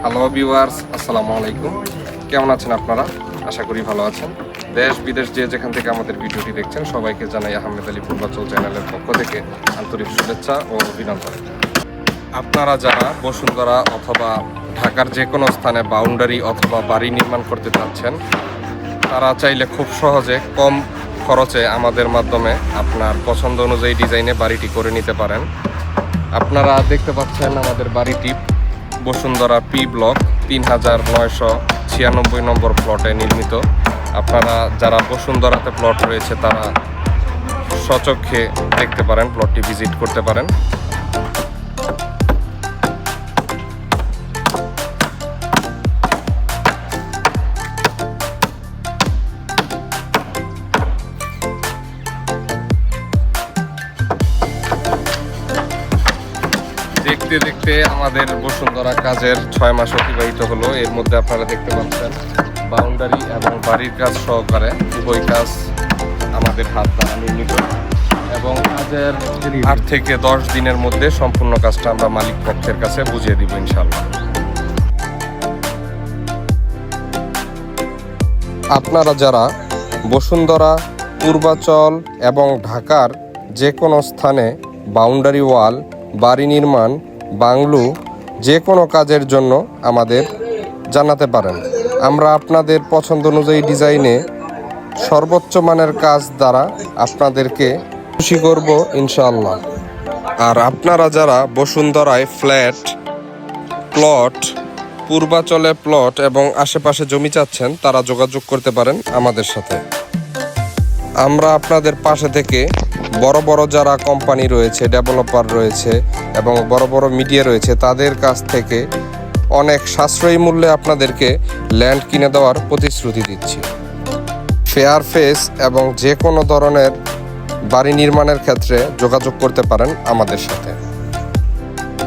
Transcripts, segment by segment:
Hello viewers, আসসালামু আলাইকুম। কেমন আছেন আপনারা? আশা করি ভালো আছেন। দেশ বিদেশ যে যেখান থেকে আমাদের ভিডিওটি দেখছেন সবাইকে জানাই আহমেদ আলী পূর্বাচল চ্যানেলের পক্ষ থেকে আন্তরিক শুভেচ্ছা ও অভিনন্দন। আপনারা যারা বসুন্ধরা অথবা ঢাকার যে কোনো স্থানে বাউন্ডারি অথবা বাড়ি নির্মাণ করতে চাচ্ছেন, তারা চাইলে খুব সহজে কম খরচে আমাদের মাধ্যমে আপনার পছন্দ অনুযায়ী ডিজাইনে বাড়িটি করে নিতে পারেন। আপনারা দেখতে পাচ্ছেন আমাদের বাড়িটি বসুন্ধরা পি ব্লক 3996 নম্বর প্লটে নির্মিত। আপনারা যারা বসুন্ধরাতে প্লট রয়েছে তারা সচক্ষে দেখতে পারেন, প্লটটি ভিজিট করতে পারেন। দেখতে দেখতে আমাদের বসুন্ধরা কাজের 6 মাস অতিবাহিত হলো। এর মধ্যে আপনারা দেখতে পাচ্ছেন বাউন্ডারি এবং বাড়ির কাজ সহকারে উভয় কাজ আমাদের হাত দ্বারা নির্মিত এবং কাজের 8 থেকে 10 দিনের মধ্যে সম্পূর্ণ কাজটা আমরা মালিক পক্ষের কাছে বুঝিয়ে দিব ইনশাআল্লাহ। আপনারা যারা বসুন্ধরা, পূর্বাচল এবং ঢাকার যে কোনো স্থানে বাউন্ডারি ওয়াল, বাড়ি নির্মাণ, বাংলো যে কোনো কাজের জন্য আমাদের জানাতে পারেন। আমরা আপনাদের পছন্দ অনুযায়ী ডিজাইনে সর্বোচ্চ মানের কাজ দ্বারা আপনাদেরকে খুশি করব ইনশাআল্লাহ। আর আপনারা যারা বসুন্ধরায় ফ্ল্যাট, প্লট, পূর্বাচলে প্লট এবং আশেপাশে জমি চাচ্ছেন, তারা যোগাযোগ করতে পারেন আমাদের সাথে। আমরা আপনাদের পাশে থেকে বড় বড় যারা কোম্পানি রয়েছে, ডেভেলপার রয়েছে এবং বড় বড় মিডিয়া রয়েছে, তাদের কাছ থেকে অনেক সাশ্রয়ী মূল্যে আপনাদেরকে ল্যান্ড কিনে দেওয়ার প্রতিশ্রুতি দিচ্ছি। ফেয়ার ফেস এবং যে কোনো ধরনের বাড়ি নির্মাণের ক্ষেত্রে যোগাযোগ করতে পারেন আমাদের সাথে।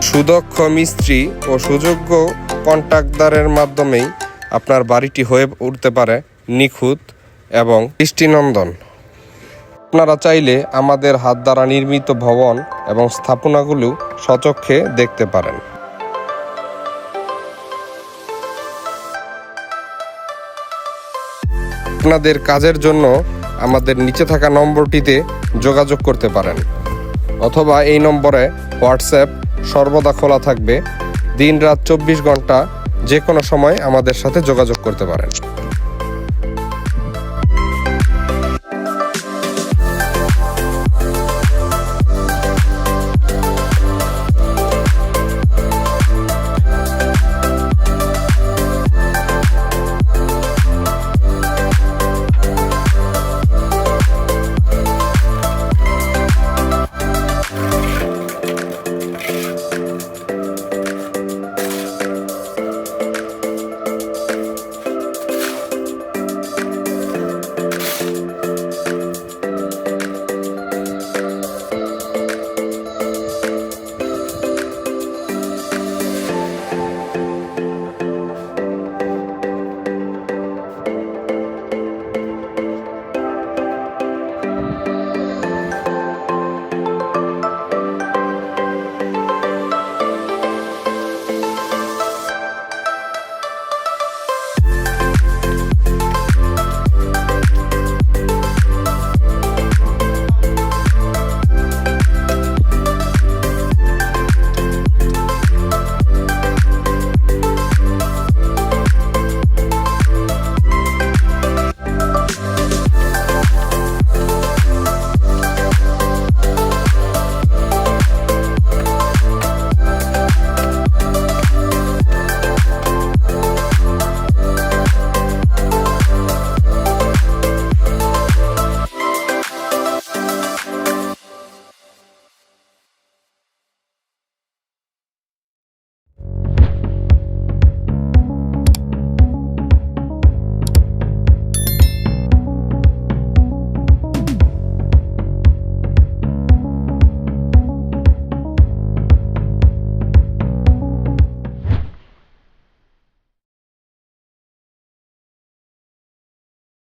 সুদক্ষ মিস্ত্রি ও সুযোগ্য কন্ট্রাক্টদারের মাধ্যমেই আপনার বাড়িটি হয়ে উঠতে পারে নিখুঁত এবং দৃষ্টিনন্দন। আপনারা চাইলে আমাদের হাত দ্বারা নির্মিত ভবন এবং স্থাপনাগুলো সচক্ষে দেখতে পারেন। আপনাদের কাজের জন্য আমাদের নিচে থাকা নম্বরটিতে যোগাযোগ করতে পারেন অথবা এই নম্বরে হোয়াটসঅ্যাপ সর্বদা খোলা থাকবে। দিন রাত 24 ঘন্টা যে কোনো সময় আমাদের সাথে যোগাযোগ করতে পারেন।